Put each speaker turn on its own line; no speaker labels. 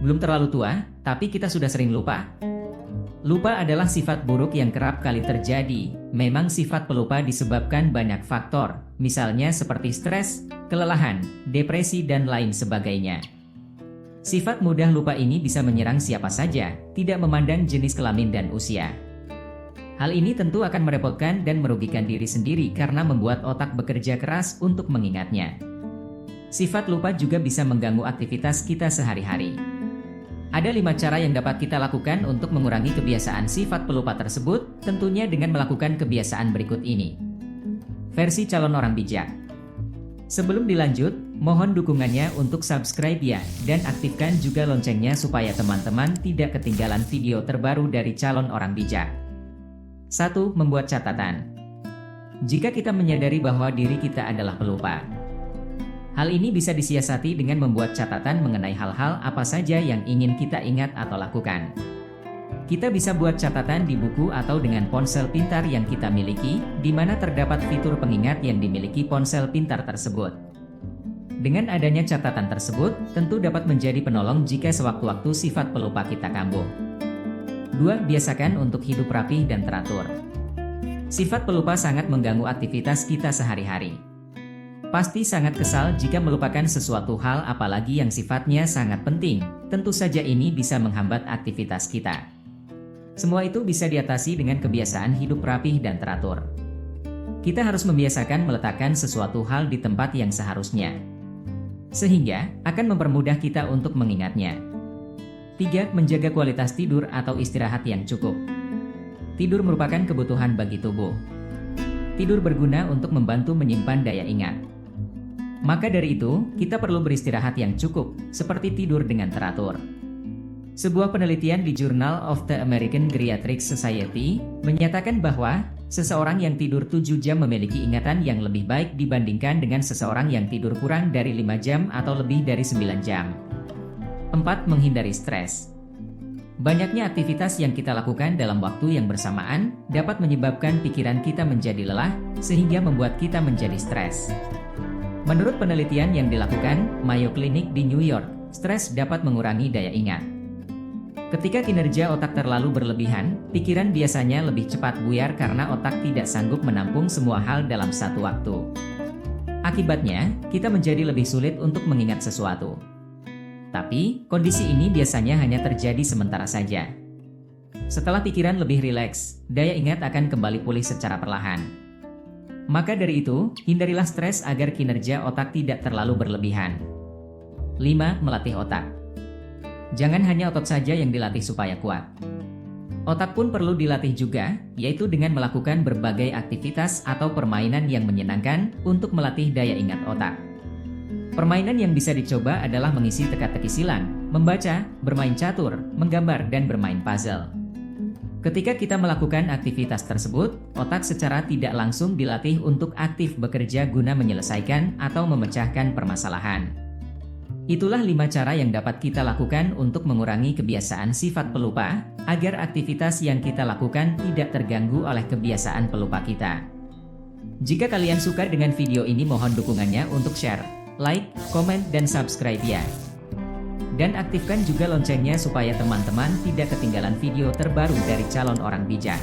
Belum terlalu tua, tapi kita sudah sering lupa. Lupa adalah sifat buruk yang kerap kali terjadi. Memang sifat pelupa disebabkan banyak faktor, misalnya seperti stres, kelelahan, depresi, dan lain sebagainya. Sifat mudah lupa ini bisa menyerang siapa saja, tidak memandang jenis kelamin dan usia. Hal ini tentu akan merepotkan dan merugikan diri sendiri karena membuat otak bekerja keras untuk mengingatnya. Sifat lupa juga bisa mengganggu aktivitas kita sehari-hari. Ada 5 cara yang dapat kita lakukan untuk mengurangi kebiasaan sifat pelupa tersebut, tentunya dengan melakukan kebiasaan berikut ini. Versi calon orang bijak. Sebelum dilanjut, mohon dukungannya untuk subscribe ya, dan aktifkan juga loncengnya supaya teman-teman tidak ketinggalan video terbaru dari calon orang bijak. 1. Membuat catatan. Jika kita menyadari bahwa diri kita adalah pelupa, hal ini bisa disiasati dengan membuat catatan mengenai hal-hal apa saja yang ingin kita ingat atau lakukan. Kita bisa buat catatan di buku atau dengan ponsel pintar yang kita miliki, di mana terdapat fitur pengingat yang dimiliki ponsel pintar tersebut. Dengan adanya catatan tersebut, tentu dapat menjadi penolong jika sewaktu-waktu sifat pelupa kita kambuh. 2. Biasakan untuk hidup rapih dan teratur. Sifat pelupa sangat mengganggu aktivitas kita sehari-hari. Pasti sangat kesal jika melupakan sesuatu hal apalagi yang sifatnya sangat penting, tentu saja ini bisa menghambat aktivitas kita. Semua itu bisa diatasi dengan kebiasaan hidup rapih dan teratur. Kita harus membiasakan meletakkan sesuatu hal di tempat yang seharusnya, sehingga akan mempermudah kita untuk mengingatnya. 3. Menjaga kualitas tidur atau istirahat yang cukup. Tidur merupakan kebutuhan bagi tubuh. Tidur berguna untuk membantu menyimpan daya ingat. Maka dari itu, kita perlu beristirahat yang cukup, seperti tidur dengan teratur. Sebuah penelitian di Journal of the American Geriatric Society menyatakan bahwa seseorang yang tidur 7 jam memiliki ingatan yang lebih baik dibandingkan dengan seseorang yang tidur kurang dari 5 jam atau lebih dari 9 jam. 4. Menghindari stres. Banyaknya aktivitas yang kita lakukan dalam waktu yang bersamaan dapat menyebabkan pikiran kita menjadi lelah, sehingga membuat kita menjadi stres. Menurut penelitian yang dilakukan Mayo Clinic di New York, stres dapat mengurangi daya ingat. Ketika kinerja otak terlalu berlebihan, pikiran biasanya lebih cepat buyar karena otak tidak sanggup menampung semua hal dalam satu waktu. Akibatnya, kita menjadi lebih sulit untuk mengingat sesuatu. Tapi, kondisi ini biasanya hanya terjadi sementara saja. Setelah pikiran lebih rileks, daya ingat akan kembali pulih secara perlahan. Maka dari itu, hindarilah stres agar kinerja otak tidak terlalu berlebihan. 5. Melatih otak. Jangan hanya otot saja yang dilatih supaya kuat. Otak pun perlu dilatih juga, yaitu dengan melakukan berbagai aktivitas atau permainan yang menyenangkan untuk melatih daya ingat otak. Permainan yang bisa dicoba adalah mengisi teka-teki silang, membaca, bermain catur, menggambar, dan bermain puzzle. Ketika kita melakukan aktivitas tersebut, otak secara tidak langsung dilatih untuk aktif bekerja guna menyelesaikan atau memecahkan permasalahan. Itulah 5 cara yang dapat kita lakukan untuk mengurangi kebiasaan sifat pelupa, agar aktivitas yang kita lakukan tidak terganggu oleh kebiasaan pelupa kita. Jika kalian suka dengan video ini, mohon dukungannya untuk share, like, komen, dan subscribe ya. Dan aktifkan juga loncengnya supaya teman-teman tidak ketinggalan video terbaru dari calon orang bijak.